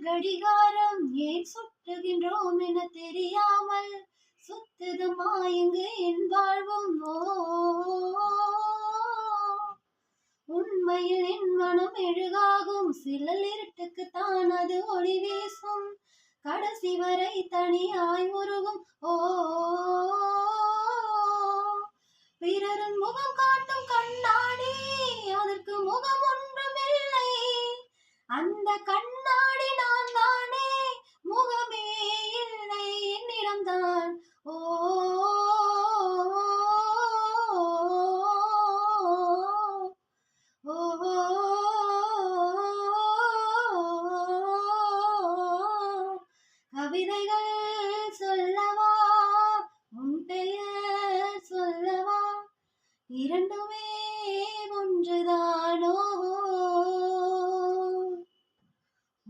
கடிகாரம் ஏன் சுற்றுகின்றோம் என தெரியாமல் சுத்துதம்மா இங்கு என் வாழ்வும். உண்மையில் என் மனம் எழுகாகும், சிலல் இருட்டுக்குத்தான் அது ஒளி வீசும், கடைசி வரை தனியாய் உருகும். பிறரின் முகம் காட்டும் கண்ணாடி, அதற்கு முகம் ஒன்றுமில்லை, அந்த கண்ணாடி நான் தானே, முகமே இல்லை என்னிடம்தான். கவிதைகள் சொல்லவா, உன் பெயர் சொல்லவா, இரண்டு